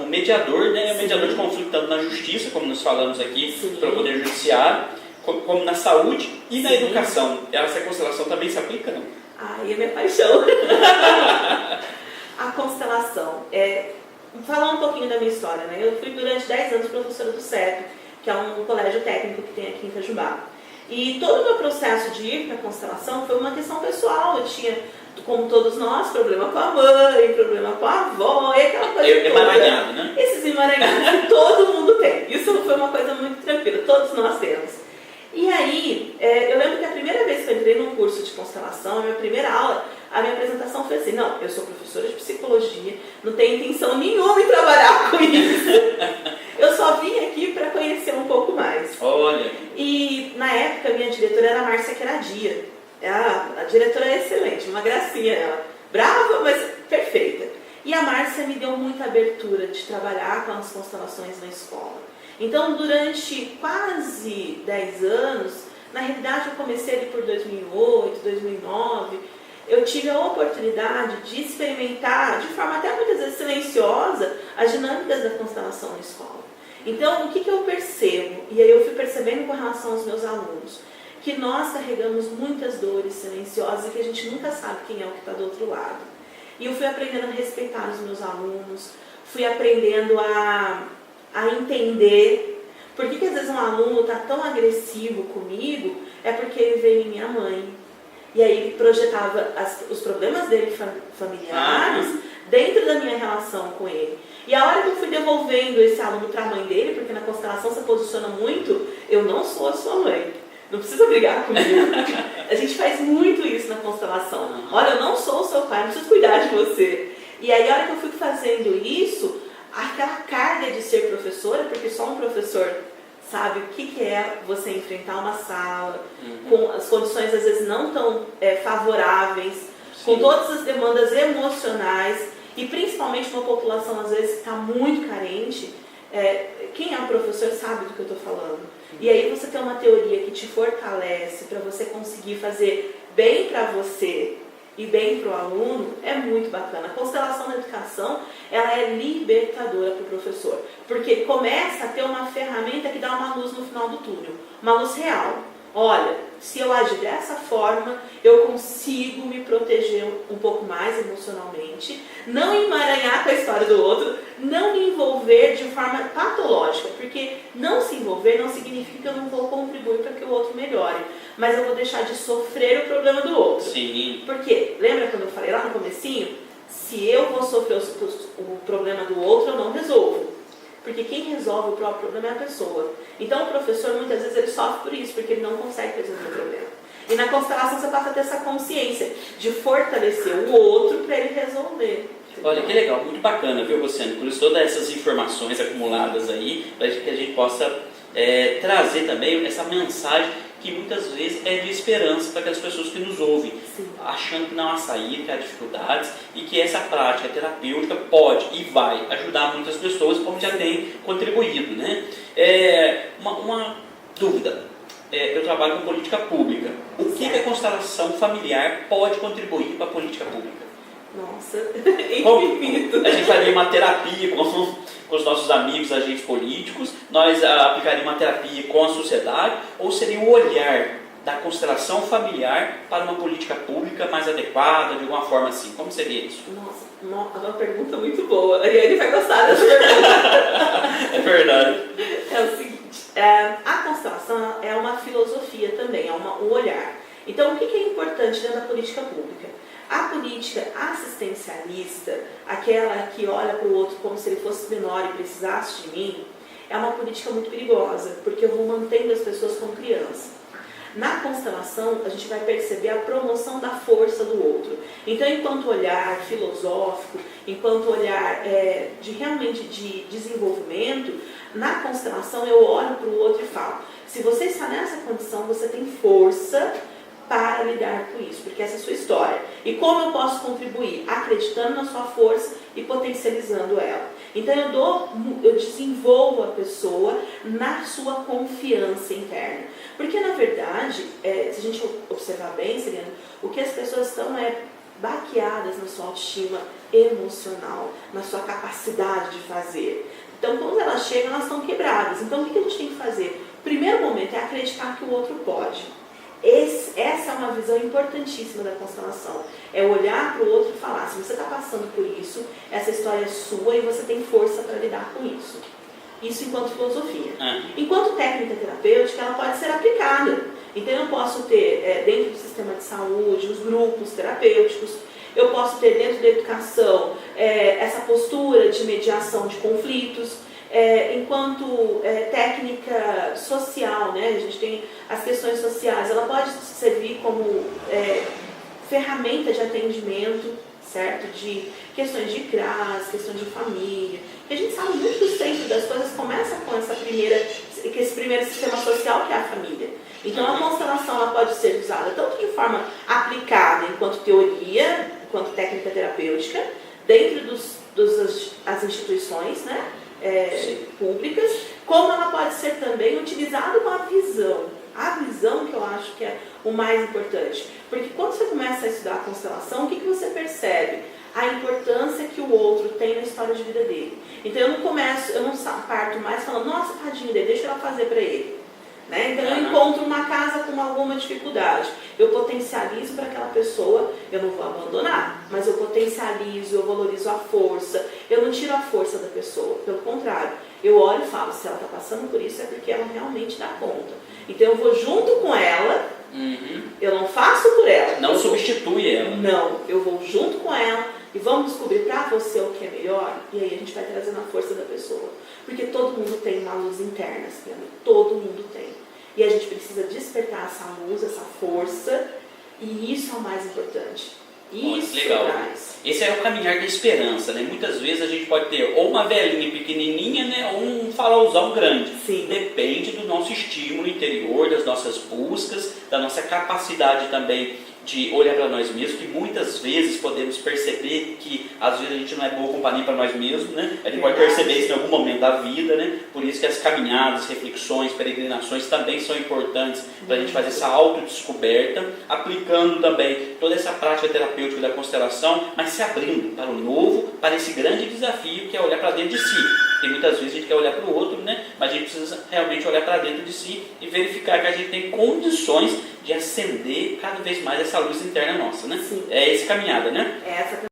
um mediador, né? Mediador de conflito tanto na justiça, como nós falamos aqui, para o Poder Judiciário, como na saúde e na educação. Essa constelação também se aplica, não? Ai, é minha paixão. A constelação. Falar um pouquinho da minha história, né? Eu fui durante 10 anos professora do CEP, que é um colégio técnico que tem aqui em Itajubá. E todo o meu processo de ir para a constelação foi uma questão pessoal. Eu tinha, como todos nós, problema com a mãe, problema com a avó, e aquela coisa emaranhado, né? Esses emaranhados que todo mundo tem. Isso foi uma coisa muito tranquila, todos nós temos. E aí, eu lembro que a primeira vez que eu entrei num curso de constelação, a minha primeira aula, a minha apresentação foi assim: não, eu sou professora de psicologia, não tenho intenção nenhuma em trabalhar com isso. Eu só vim aqui para conhecer um pouco mais. Olha. E na época, a minha diretora era a Márcia Queradia. A diretora é excelente, uma gracinha ela. Brava, mas perfeita. E a Márcia me deu muita abertura de trabalhar com as constelações na escola. Então, durante quase 10 anos, na realidade eu comecei ali por 2008, 2009, eu tive a oportunidade de experimentar, de forma até muitas vezes silenciosa, as dinâmicas da constelação na escola. Então, o que eu percebo, e aí eu fui percebendo com relação aos meus alunos, que nós carregamos muitas dores silenciosas e que a gente nunca sabe quem é o que está do outro lado. E eu fui aprendendo a respeitar os meus alunos, fui aprendendo a entender por que às vezes um aluno está tão agressivo comigo, é porque ele veio em minha mãe. E aí ele projetava os problemas dele familiares dentro da minha relação com ele. E a hora que eu fui devolvendo esse aluno para a mãe dele, porque na constelação se posiciona muito, eu não sou a sua mãe. Não precisa brigar comigo. A gente faz muito isso na constelação. Olha, eu não sou o seu pai, não preciso cuidar de você. E aí a hora que eu fui fazendo isso, aquela carga de ser professora, porque só um professor sabe o que é você enfrentar uma sala, com as condições às vezes não tão favoráveis, com todas as demandas emocionais, e principalmente uma população às vezes que está muito carente. Quem é um professor sabe do que eu estou falando. E aí você tem uma teoria que te fortalece para você conseguir fazer bem para você e bem para o aluno, é muito bacana. A constelação da educação, ela é libertadora para o professor, porque começa a ter uma ferramenta que dá uma luz no final do túnel, uma luz real. Olha, se eu agir dessa forma, eu consigo me proteger um pouco mais emocionalmente, não emaranhar com a história do outro, não me envolver de forma patológica, porque não se envolver não significa que eu não vou contribuir para que o outro melhore, mas eu vou deixar de sofrer o problema do outro. Sim. Porque, lembra quando eu falei lá no comecinho? Se eu vou sofrer o problema do outro, eu não resolvo. Porque quem resolve o próprio problema é a pessoa. Então o professor muitas vezes ele sofre por isso, porque ele não consegue resolver o problema. E na constelação você passa a ter essa consciência de fortalecer o outro para ele resolver. Olha, que legal, muito bacana, viu, Luciano? Por isso todas essas informações acumuladas aí, para que a gente possa trazer também essa mensagem que muitas vezes é de esperança para aquelas pessoas que nos ouvem, achando que não há saída, que há dificuldades, e que essa prática terapêutica pode e vai ajudar muitas pessoas, como já tem contribuído, né? Uma dúvida, eu trabalho com política pública. O que a constelação familiar pode contribuir para a política pública? Nossa, infinito. A gente faria uma terapia com os nossos amigos, agentes políticos, nós aplicaríamos uma terapia com a sociedade, ou seria o olhar da constelação familiar para uma política pública mais adequada, de alguma forma assim? Como seria isso? Nossa, é uma pergunta muito boa. Ele vai gostar dessa pergunta. É verdade. É o seguinte, a constelação é uma filosofia também, é um olhar. Então, o que é importante dentro da política pública? A política assistencialista, aquela que olha para o outro como se ele fosse menor e precisasse de mim, é uma política muito perigosa, porque eu vou mantendo as pessoas como criança. Na constelação, a gente vai perceber a promoção da força do outro. Então, enquanto olhar filosófico, enquanto olhar realmente de desenvolvimento, na constelação eu olho para o outro e falo: se você está nessa condição, você tem força para lidar com isso, porque essa é a sua história. E como eu posso contribuir? Acreditando na sua força e potencializando ela. Então eu desenvolvo a pessoa na sua confiança interna. Porque na verdade, se a gente observar bem, Serena, o que as pessoas estão baqueadas na sua autoestima emocional, na sua capacidade de fazer. Então, quando elas chegam, elas estão quebradas. Então, o que a gente tem que fazer? O primeiro momento é acreditar que o outro pode. Essa é uma visão importantíssima da constelação. É olhar para o outro e falar, se você está passando por isso, essa história é sua e você tem força para lidar com isso. Isso enquanto filosofia. Enquanto técnica terapêutica, ela pode ser aplicada. Então, eu posso ter, dentro do sistema de saúde, os grupos terapêuticos, eu posso ter dentro da educação essa postura de mediação de conflitos, enquanto técnica social, né? A gente tem as questões sociais, ela pode servir como ferramenta de atendimento, certo? De questões de CRAS, questões de família, que a gente sabe muito do centro das coisas começa com esse primeiro sistema social que é a família. Então a constelação ela pode ser usada tanto de forma aplicada enquanto teoria, enquanto técnica terapêutica, dentro das instituições, né, públicas, como ela pode ser também utilizada com a visão. A visão que eu acho que é o mais importante. Porque quando você começa a estudar a constelação, o que você percebe? A importância que o outro tem na história de vida dele. Então eu não parto mais falando, nossa, tadinho dele, deixa ela fazer para ele. Né? Então eu encontro uma casa com alguma dificuldade, eu potencializo para aquela pessoa, eu não vou abandonar, mas eu potencializo, eu valorizo a força, eu não tiro a força da pessoa, pelo contrário, eu olho e falo, se ela está passando por isso é porque ela realmente dá conta. Então eu vou junto com ela, eu não faço por ela. Não substitui ela. Não, eu vou junto com ela e vamos descobrir para você o que é melhor, e aí a gente vai trazendo a força da pessoa. Porque todo mundo tem uma luz interna, todo mundo tem. E a gente precisa despertar essa luz, essa força, e isso é o mais importante. Isso legal. traz. Esse é o caminhar da esperança, né? Muitas vezes a gente pode ter ou uma velhinha pequenininha, né? Ou um farolzão grande. Sim. Depende do nosso estímulo interior, das nossas buscas, da nossa capacidade também de olhar para nós mesmos, que muitas vezes podemos perceber que às vezes a gente não é boa companhia para nós mesmos, né? A gente pode perceber isso em algum momento da vida, né? Por isso que as caminhadas, reflexões, peregrinações também são importantes para a gente fazer essa autodescoberta, aplicando também toda essa prática terapêutica da constelação, mas se abrindo para o novo, para esse grande desafio que é olhar para dentro de si. Porque muitas vezes a gente quer olhar para o outro, né? Mas a gente precisa realmente olhar para dentro de si e verificar que a gente tem condições de acender cada vez mais essa luz interna nossa, né? Sim. É essa caminhada, né? Essa